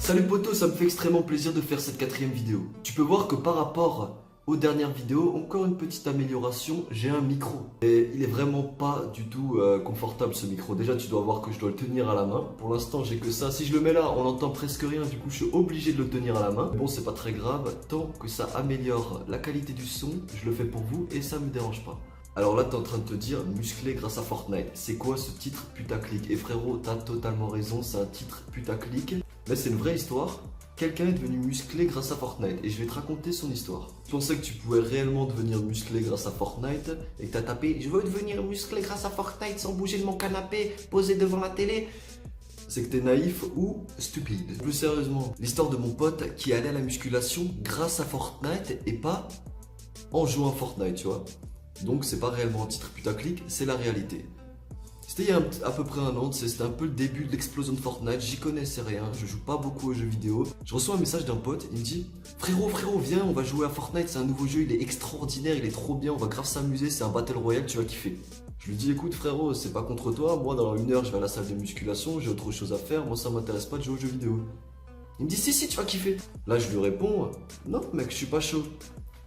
Salut poto, ça me fait extrêmement plaisir de faire cette 4e vidéo. Tu peux voir que par rapport aux dernières vidéos, encore une petite amélioration, j'ai un micro. Et il est vraiment pas du tout confortable ce micro. Déjà tu dois voir que je dois le tenir à la main. Pour l'instant j'ai que ça. Si je le mets là, on n'entend presque rien, du coup je suis obligé de le tenir à la main. Bon, c'est pas très grave, tant que ça améliore la qualité du son, je le fais pour vous et ça me dérange pas. Alors là, t'es en train de te dire musclé grâce à Fortnite. C'est quoi ce titre putaclic? Et frérot, t'as totalement raison, c'est un titre putaclic. Mais c'est une vraie histoire. Quelqu'un est devenu musclé grâce à Fortnite et je vais te raconter son histoire. Tu pensais que tu pouvais réellement devenir musclé grâce à Fortnite et que t'as tapé je veux devenir musclé grâce à Fortnite sans bouger de mon canapé, posé devant la télé. C'est que t'es naïf ou stupide. Plus sérieusement, l'histoire de mon pote qui allait à la musculation grâce à Fortnite et pas en jouant à Fortnite, tu vois. Donc c'est pas réellement un titre putaclic, c'est la réalité. C'était il y a à peu près un an, c'était un peu le début de l'explosion de Fortnite, j'y connaissais rien, je joue pas beaucoup aux jeux vidéo. Je reçois un message d'un pote, il me dit frérot, viens, on va jouer à Fortnite, c'est un nouveau jeu, il est extraordinaire, il est trop bien, on va grave s'amuser, c'est un battle royale, tu vas kiffer. Je lui dis écoute frérot, c'est pas contre toi, moi dans 1 heure je vais à la salle de musculation, j'ai autre chose à faire, moi ça m'intéresse pas de jouer aux jeux vidéo. Il me dit si, tu vas kiffer. Là je lui réponds non mec, je suis pas chaud.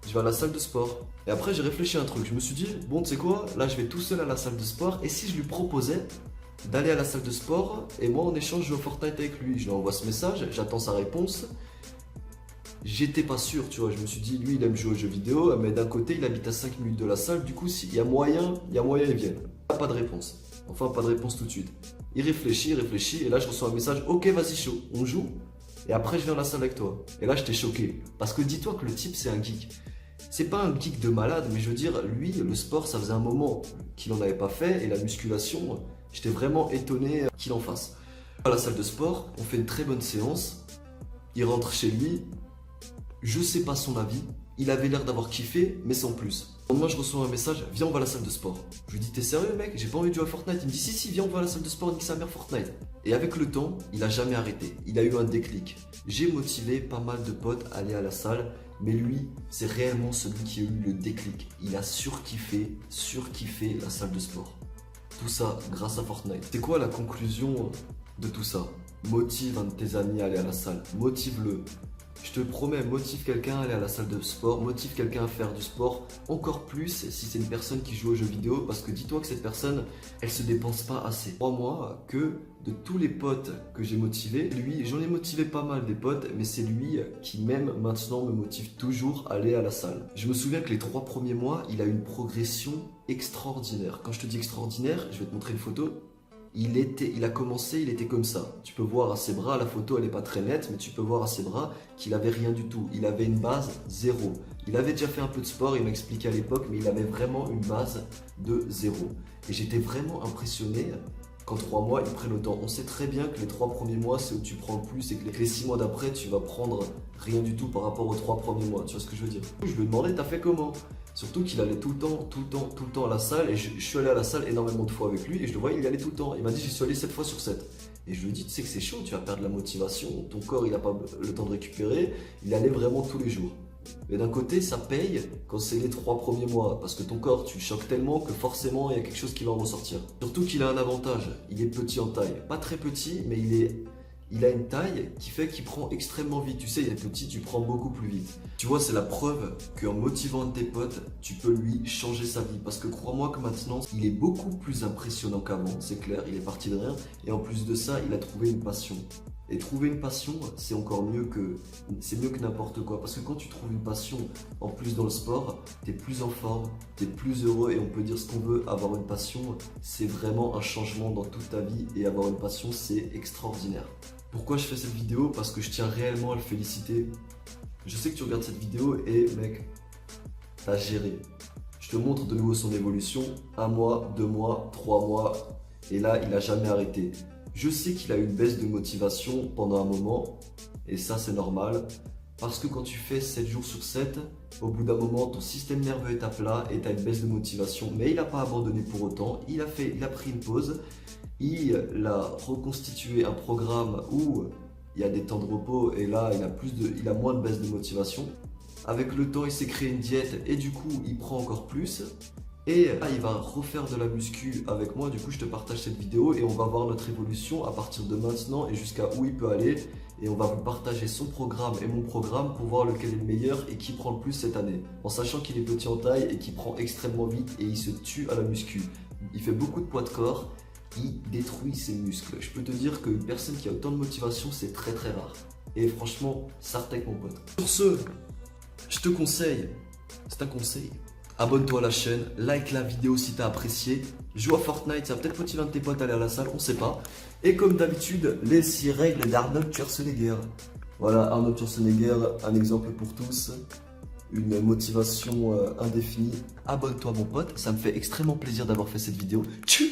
Je vais à la salle de sport. Et après j'ai réfléchi à un truc. Je me suis dit, bon tu sais quoi, là je vais tout seul à la salle de sport. Et si je lui proposais d'aller à la salle de sport et moi en échange je joue au Fortnite avec lui. Je lui envoie ce message, j'attends sa réponse. J'étais pas sûr, tu vois. Je me suis dit, lui il aime jouer aux jeux vidéo, mais d'un côté il habite à 5 minutes de la salle. Du coup s'il y a moyen, il vient. Pas de réponse. Enfin pas de réponse tout de suite. Il réfléchit et là je reçois un message, ok vas-y chaud, on joue. Et après je viens à la salle avec toi. Et là j'étais choqué. Parce que dis-toi que le type c'est un geek. C'est pas un geek de malade, mais je veux dire, lui, le sport, ça faisait un moment qu'il en avait pas fait, et la musculation, j'étais vraiment étonné qu'il en fasse. À la salle de sport, on fait une très bonne séance, il rentre chez lui, je sais pas son avis, il avait l'air d'avoir kiffé, mais sans plus. Moi, je reçois un message, viens, on va à la salle de sport. Je lui dis, t'es sérieux mec, j'ai pas envie de jouer à Fortnite. Il me dit, si, viens, on va à la salle de sport, nique sa mère Fortnite. Et avec le temps, il a jamais arrêté, il a eu un déclic. J'ai motivé pas mal de potes à aller à la salle, mais lui, c'est réellement celui qui a eu le déclic. Il a surkiffé la salle de sport. Tout ça grâce à Fortnite. C'est quoi la conclusion de tout ça? Motive un de tes amis à aller à la salle, motive-le. Je te promets, motive quelqu'un à aller à la salle de sport, motive quelqu'un à faire du sport, encore plus si c'est une personne qui joue aux jeux vidéo, parce que dis-toi que cette personne, elle se dépense pas assez. Crois-moi que de tous les potes que j'ai motivés, lui, j'en ai motivé pas mal des potes, mais c'est lui qui même maintenant me motive toujours à aller à la salle. Je me souviens que les 3 premiers mois, il a eu une progression extraordinaire. Quand je te dis extraordinaire, je vais te montrer une photo. Il a commencé, il était comme ça. Tu peux voir à ses bras, la photo elle est pas très nette, mais tu peux voir à ses bras qu'il avait rien du tout. Il avait une base 0. Il avait déjà fait un peu de sport, il m'expliquait à l'époque, mais il avait vraiment une base de 0. Et j'étais vraiment impressionné qu'en 3 mois, il prenne autant. On sait très bien que les 3 premiers mois, c'est où tu prends le plus et que les 6 mois d'après, tu vas prendre rien du tout par rapport aux 3 premiers mois. Tu vois ce que je veux dire? Je lui ai demandé, t'as fait comment? Surtout qu'il allait tout le temps à la salle et je suis allé à la salle énormément de fois avec lui et je le voyais, il y allait tout le temps. Il m'a dit, j'y suis allé 7 fois sur 7. Et je lui ai dit, tu sais que c'est chaud, tu vas perdre la motivation, ton corps il n'a pas le temps de récupérer. Il allait vraiment tous les jours. Mais d'un côté, ça paye quand c'est les 3 premiers mois parce que ton corps, tu le choques tellement que forcément il y a quelque chose qui va en ressortir. Surtout qu'il a un avantage, il est petit en taille. Pas très petit, mais il a une taille qui fait qu'il prend extrêmement vite. Tu sais, il est petit, tu prends beaucoup plus vite. Tu vois, c'est la preuve qu'en motivant tes potes, tu peux lui changer sa vie. Parce que crois-moi que maintenant, il est beaucoup plus impressionnant qu'avant, c'est clair. Il est parti de rien. Et en plus de ça, il a trouvé une passion. Et trouver une passion, c'est encore mieux que n'importe quoi. Parce que quand tu trouves une passion, en plus dans le sport, tu es plus en forme, tu es plus heureux et on peut dire ce qu'on veut. Avoir une passion, c'est vraiment un changement dans toute ta vie et avoir une passion, c'est extraordinaire. Pourquoi je fais cette vidéo? Parce que je tiens réellement à le féliciter. Je sais que tu regardes cette vidéo et mec, t'as géré. Je te montre de nouveau son évolution. 1 mois, 2 mois, 3 mois. Et là, il n'a jamais arrêté. Je sais qu'il a eu une baisse de motivation pendant un moment. Et ça, c'est normal. Parce que quand tu fais 7 jours sur 7, au bout d'un moment, ton système nerveux est à plat et tu as une baisse de motivation. Mais il n'a pas abandonné pour autant. Il a pris une pause. Il a reconstitué un programme où il y a des temps de repos et là il a moins de baisse de motivation. Avec le temps il s'est créé une diète et du coup il prend encore plus. Et là il va refaire de la muscu avec moi, du coup je te partage cette vidéo et on va voir notre évolution à partir de maintenant et jusqu'à où il peut aller. et on va vous partager son programme et mon programme pour voir lequel est le meilleur et qui prend le plus cette année. En sachant qu'il est petit en taille et qu'il prend extrêmement vite et il se tue à la muscu. Il fait beaucoup de poids de corps, il détruit ses muscles. Je peux te dire qu'une personne qui a autant de motivation, c'est très très rare. Et franchement, Sartek mon pote. Sur ce, je te conseille, c'est un conseil, abonne-toi à la chaîne, like la vidéo si t'as apprécié, joue à Fortnite, ça va peut-être motiver un de tes potes à aller à la salle, on sait pas. Et comme d'habitude, les 6 règles d'Arnold Schwarzenegger. Voilà, Arnold Schwarzenegger, un exemple pour tous, une motivation indéfinie. Abonne-toi mon pote, ça me fait extrêmement plaisir d'avoir fait cette vidéo. Tchou!